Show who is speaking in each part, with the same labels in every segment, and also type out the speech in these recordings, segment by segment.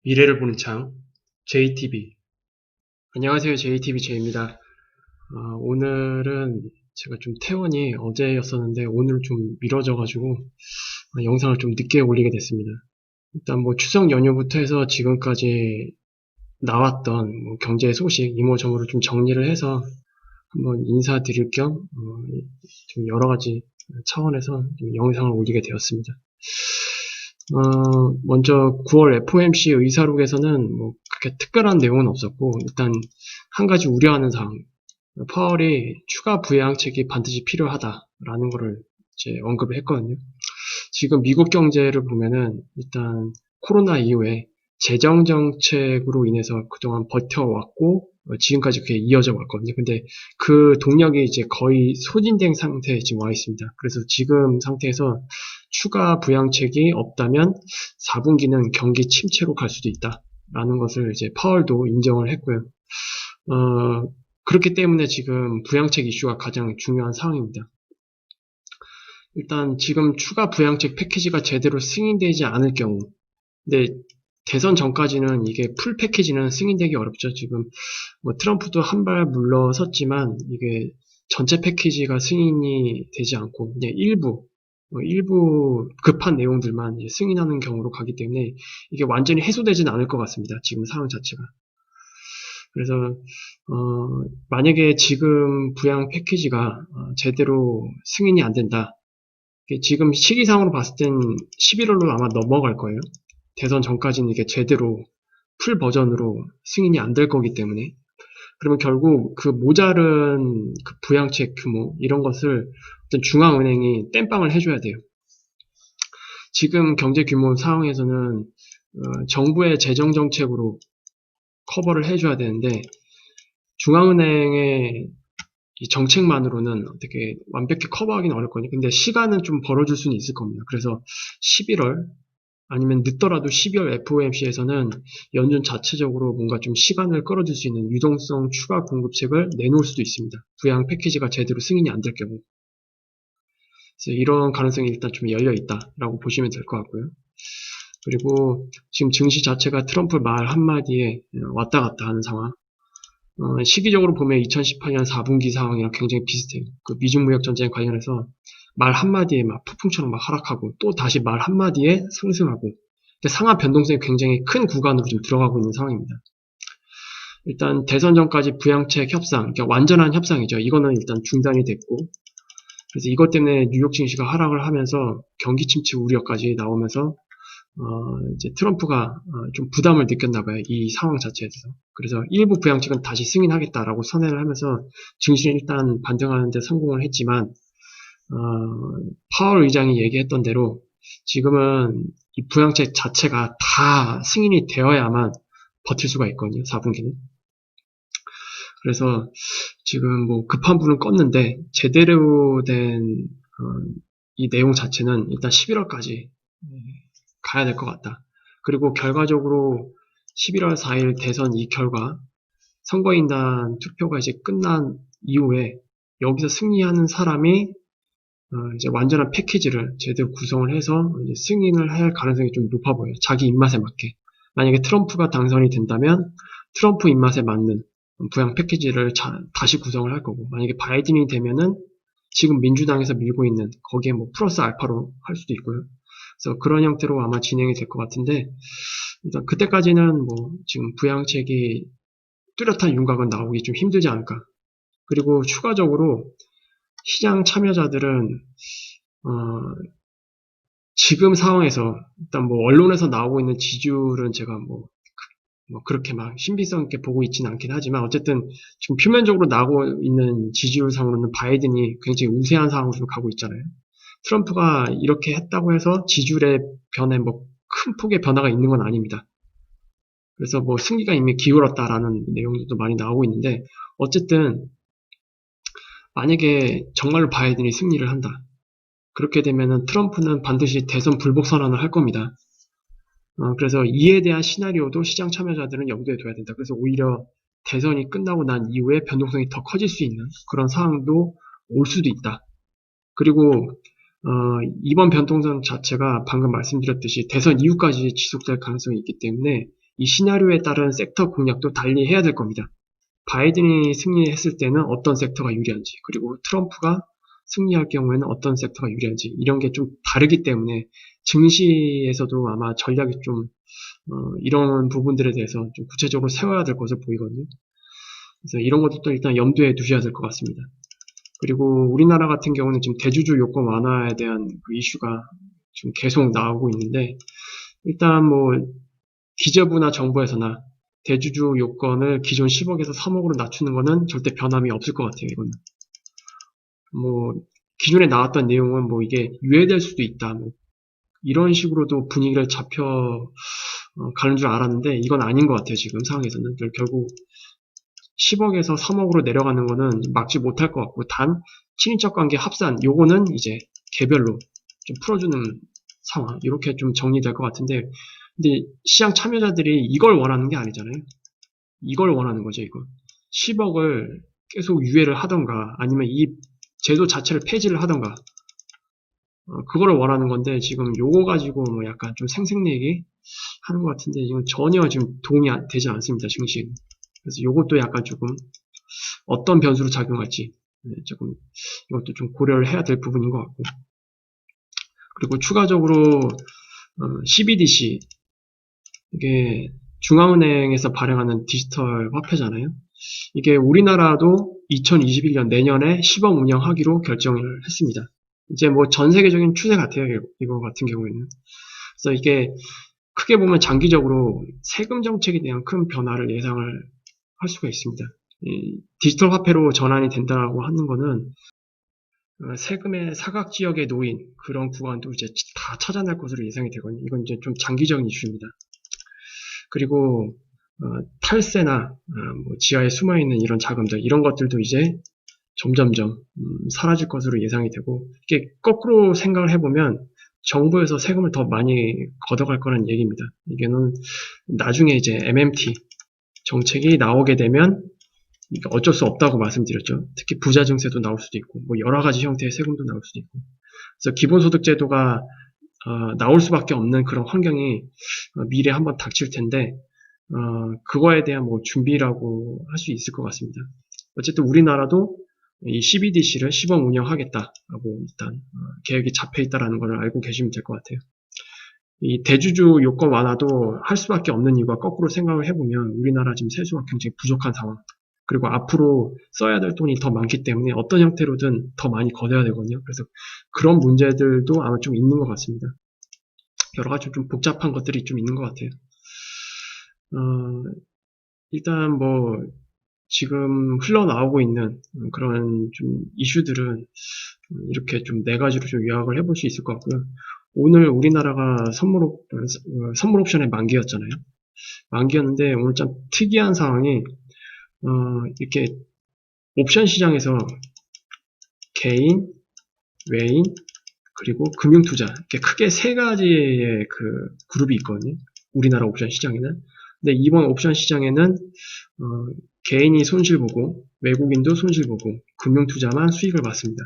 Speaker 1: 미래를 보는 창, JTB. 안녕하세요. JTB J입니다. 오늘은 제가 좀 퇴원이 어제였었는데 오늘 좀 미뤄져가지고 영상을 좀 늦게 올리게 됐습니다. 일단 뭐 추석 연휴부터 해서 지금까지 나왔던 뭐 경제 소식 이모저모를 좀 정리를 해서 한번 인사드릴 겸 좀 여러 가지 차원에서 좀 영상을 올리게 되었습니다. 먼저 9월 FOMC 의사록에서는 뭐 그렇게 특별한 내용은 없었고 일단 한 가지 우려하는 사항, 파월이 추가 부양책이 반드시 필요하다라는 거를 이제 언급을 했거든요. 지금 미국 경제를 보면은 일단 코로나 이후에 재정 정책으로 인해서 그동안 버텨왔고 지금까지 그게 이어져 왔거든요. 근데 그 동력이 이제 거의 소진된 상태에 지금 와 있습니다. 그래서 지금 상태에서 추가 부양책이 없다면 4분기는 경기 침체로 갈 수도 있다라는 것을 이제 파월도 인정을 했고요. 그렇기 때문에 지금 부양책 이슈가 가장 중요한 상황입니다. 일단 지금 추가 부양책 패키지가 제대로 승인되지 않을 경우, 근데 대선 전까지는 이게 풀 패키지는 승인되기 어렵죠. 지금 뭐 트럼프도 한 발 물러섰지만 이게 전체 패키지가 승인이 되지 않고 그냥 일부 급한 내용들만 승인하는 경우로 가기 때문에 이게 완전히 해소되지는 않을 것 같습니다. 지금 상황 자체가. 그래서 만약에 지금 부양 패키지가 제대로 승인이 안 된다. 지금 시기상으로 봤을 땐 11월로 아마 넘어갈 거예요. 대선 전까지는 이게 제대로 풀 버전으로 승인이 안 될 거기 때문에. 그러면 결국 그 모자른 그 부양책 규모, 이런 것을 어떤 중앙은행이 땜빵을 해줘야 돼요. 지금 경제 규모 상황에서는 정부의 재정 정책으로 커버를 해줘야 되는데, 중앙은행의 이 정책만으로는 어떻게 완벽히 커버하기는 어렵거든요. 근데 시간은 좀 벌어줄 수는 있을 겁니다. 그래서 11월 아니면 늦더라도 12월 FOMC에서는 연준 자체적으로 뭔가 좀 시간을 끌어줄 수 있는 유동성 추가 공급책을 내놓을 수도 있습니다. 부양 패키지가 제대로 승인이 안 될 경우. 그래서 이런 가능성이 일단 좀 열려 있다라고 보시면 될 것 같고요. 그리고 지금 증시 자체가 트럼프 말 한마디에 왔다 갔다 하는 상황. 시기적으로 보면 2018년 4분기 상황이랑 굉장히 비슷해요. 그 미중 무역 전쟁 관련해서 말 한마디에 막 폭풍처럼 막 하락하고 또 다시 말 한마디에 상승하고 상하 변동성이 굉장히 큰 구간으로 좀 들어가고 있는 상황입니다. 일단 대선 전까지 부양책 협상, 그러니까 완전한 협상이죠. 이거는 일단 중단이 됐고 그래서 이것 때문에 뉴욕 증시가 하락을 하면서 경기 침체 우려까지 나오면서 이제 트럼프가 좀 부담을 느꼈나 봐요. 이 상황 자체에서. 그래서 일부 부양책은 다시 승인하겠다라고 선언을 하면서 증시는 일단 반등하는 데 성공을 했지만 파월 의장이 얘기했던 대로 지금은 이 부양책 자체가 다 승인이 되어야만 버틸 수가 있거든요. 4분기는. 그래서 지금 뭐 급한 불은 껐는데 제대로 된 이 내용 자체는 일단 11월까지 가야 될 것 같다. 그리고 결과적으로 11월 4일 대선 이 결과 선거인단 투표가 이제 끝난 이후에 여기서 승리하는 사람이 이제 완전한 패키지를 제대로 구성을 해서 이제 승인을 할 가능성이 좀 높아 보여요. 자기 입맛에 맞게. 만약에 트럼프가 당선이 된다면 트럼프 입맛에 맞는 부양 패키지를 다시 구성을 할 거고, 만약에 바이든이 되면은 지금 민주당에서 밀고 있는 거기에 뭐 플러스 알파로 할 수도 있고요. 그래서 그런 형태로 아마 진행이 될 것 같은데, 일단 그때까지는 뭐 지금 부양책이 뚜렷한 윤곽은 나오기 좀 힘들지 않을까. 그리고 추가적으로 시장 참여자들은 어, 지금 상황에서 일단 뭐 언론에서 나오고 있는 지지율은 제가 뭐 그렇게 막 신비성 있게 보고 있지는 않긴 하지만 어쨌든 지금 표면적으로 나오고 있는 지지율 상으로는 바이든이 굉장히 우세한 상황으로 가고 있잖아요. 트럼프가 이렇게 했다고 해서 지지율의 변에 뭐 큰 폭의 변화가 있는 건 아닙니다. 그래서 뭐 승기가 이미 기울었다라는 내용들도 많이 나오고 있는데 어쨌든 만약에 정말로 바이든이 승리를 한다. 그렇게 되면은 트럼프는 반드시 대선 불복 선언을 할 겁니다. 그래서 이에 대한 시나리오도 시장 참여자들은 염두에 둬야 된다. 그래서 오히려 대선이 끝나고 난 이후에 변동성이 더 커질 수 있는 그런 상황도 올 수도 있다. 그리고 이번 변동성 자체가 방금 말씀드렸듯이 대선 이후까지 지속될 가능성이 있기 때문에 이 시나리오에 따른 섹터 공략도 달리 해야 될 겁니다. 바이든이 승리했을 때는 어떤 섹터가 유리한지, 그리고 트럼프가 승리할 경우에는 어떤 섹터가 유리한지, 이런 게 좀 다르기 때문에 증시에서도 아마 전략이 좀 이런 부분들에 대해서 좀 구체적으로 세워야 될 것으로 보이거든요. 그래서 이런 것도 일단 염두에 두셔야 될 것 같습니다. 그리고 우리나라 같은 경우는 지금 대주주 요건 완화에 대한 그 이슈가 좀 계속 나오고 있는데, 일단 뭐 기재부나 정부에서나 대주주 요건을 기존 10억에서 3억으로 낮추는 거는 절대 변함이 없을 것 같아요. 이거는 뭐 기존에 나왔던 내용은 뭐 이게 유예될 수도 있다, 뭐 이런 식으로도 분위기를 잡혀 가는 줄 알았는데, 이건 아닌 것 같아요. 지금 상황에서는 결국 10억에서 3억으로 내려가는 거는 막지 못할 것 같고, 단 친인척 관계 합산 요거는 이제 개별로 좀 풀어주는 상황, 이렇게 좀 정리될 것 같은데, 근데 시장 참여자들이 이걸 원하는 게 아니잖아요. 이걸 원하는 거죠. 이거 10억을 계속 유예를 하던가, 아니면 이 제도 자체를 폐지를 하던가, 그거를 원하는 건데, 지금 요거 가지고 뭐 약간 좀 생색내기 하는 것 같은데, 이건 전혀 지금 도움이 되지 않습니다. 증시에. 그래서 요것도 약간 조금 어떤 변수로 작용할지 조금 이것도 좀 고려를 해야 될 부분인 것 같고, 그리고 추가적으로 CBDC, 이게 중앙은행에서 발행하는 디지털 화폐잖아요. 이게 우리나라도 2021년 내년에 시범 운영하기로 결정을 했습니다. 이제 뭐 전 세계적인 추세 같아요. 이거 같은 경우에는. 그래서 이게 크게 보면 장기적으로 세금 정책에 대한 큰 변화를 예상을 할 수가 있습니다. 디지털 화폐로 전환이 된다고 하는 거는 세금의 사각지역에 놓인 그런 구간도 이제 다 찾아낼 것으로 예상이 되거든요. 이건 이제 좀 장기적인 이슈입니다. 그리고 탈세나 뭐 지하에 숨어있는 이런 자금들, 이런 것들도 이제 점점점 사라질 것으로 예상이 되고, 이게 거꾸로 생각을 해보면 정부에서 세금을 더 많이 걷어갈 거라는 얘기입니다. 이게는 나중에 이제 MMT 정책이 나오게 되면 어쩔 수 없다고 말씀드렸죠. 특히 부자 증세도 나올 수도 있고, 뭐 여러 가지 형태의 세금도 나올 수도 있고, 그래서 기본소득 제도가 나올 수밖에 없는 그런 환경이 미래에 한번 닥칠 텐데, 그거에 대한 뭐 준비라고 할 수 있을 것 같습니다. 어쨌든 우리나라도 이 CBDC를 시범 운영하겠다라고 일단 계획이 잡혀 있다라는 걸 알고 계시면 될 것 같아요. 이 대주주 요건 완화도 할 수밖에 없는 이유가, 거꾸로 생각을 해보면 우리나라 지금 세수가 굉장히 부족한 상황, 그리고 앞으로 써야 될 돈이 더 많기 때문에 어떤 형태로든 더 많이 걷어야 되거든요. 그래서 그런 문제들도 아마 좀 있는 것 같습니다. 여러 가지 좀 복잡한 것들이 좀 있는 것 같아요. 일단 뭐 지금 흘러나오고 있는 그런 좀 이슈들은 이렇게 좀 네 가지로 좀 요약을 해볼 수 있을 것 같고요. 오늘 우리나라가 선물 옵션의 만기였잖아요. 만기였는데 오늘 참 특이한 상황이 이렇게 옵션 시장에서 개인, 외인, 그리고 금융투자, 이렇게 크게 세 가지의 그 그룹이 있거든요. 우리나라 옵션 시장에는. 근데 이번 옵션 시장에는 개인이 손실 보고, 외국인도 손실 보고, 금융투자만 수익을 봤습니다.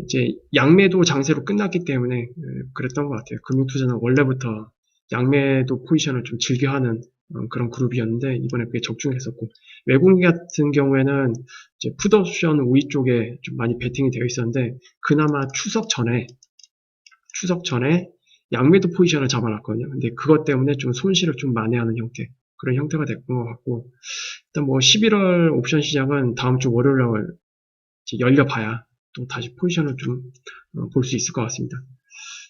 Speaker 1: 이제 양매도 장세로 끝났기 때문에 그랬던 것 같아요. 금융투자는 원래부터 양매도 포지션을 좀 즐겨하는 그런 그룹이었는데, 이번에 그게 적중했었고, 외국인 같은 경우에는 이제 풋옵션 우위 쪽에 좀 많이 베팅이 되어 있었는데, 그나마 추석 전에 양매도 포지션을 잡아놨거든요. 근데 그것 때문에 좀 손실을 좀 만회하는 형태, 그런 형태가 됐던 것 같고, 일단 뭐 11월 옵션 시장은 다음 주 월요일 날 열려봐야 또 다시 포지션을 좀 볼 수 있을 것 같습니다.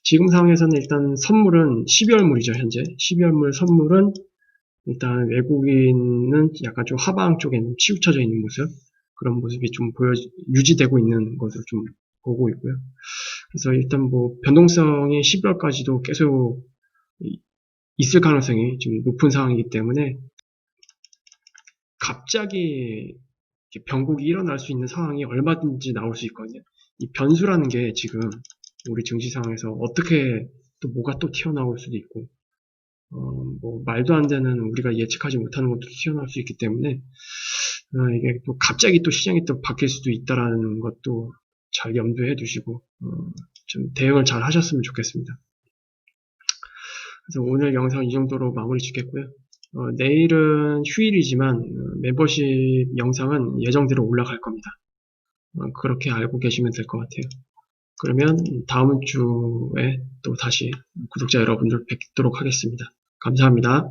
Speaker 1: 지금 상황에서는 일단 선물은 12월물이죠. 현재 12월물 선물은 일단 외국인은 약간 좀 하방 쪽에 치우쳐져 있는 모습, 그런 모습이 좀 유지되고 있는 것으로 좀 보고 있고요. 그래서 일단 뭐 변동성이 12월까지도 계속 있을 가능성이 좀 높은 상황이기 때문에, 갑자기 변곡이 일어날 수 있는 상황이 얼마든지 나올 수 있거든요. 이 변수라는 게 지금 우리 증시 상황에서 어떻게 또 뭐가 또 튀어나올 수도 있고, 뭐 말도 안 되는, 우리가 예측하지 못하는 것도 튀어나올 수 있기 때문에 이게 또 갑자기 또 시장이 또 바뀔 수도 있다라는 것도 잘 염두해 두시고 좀 대응을 잘 하셨으면 좋겠습니다. 그래서 오늘 영상 이 정도로 마무리 짓겠고요. 내일은 휴일이지만 멤버십 영상은 예정대로 올라갈 겁니다. 그렇게 알고 계시면 될 것 같아요. 그러면 다음 주에 또 다시 구독자 여러분들 뵙도록 하겠습니다. 감사합니다.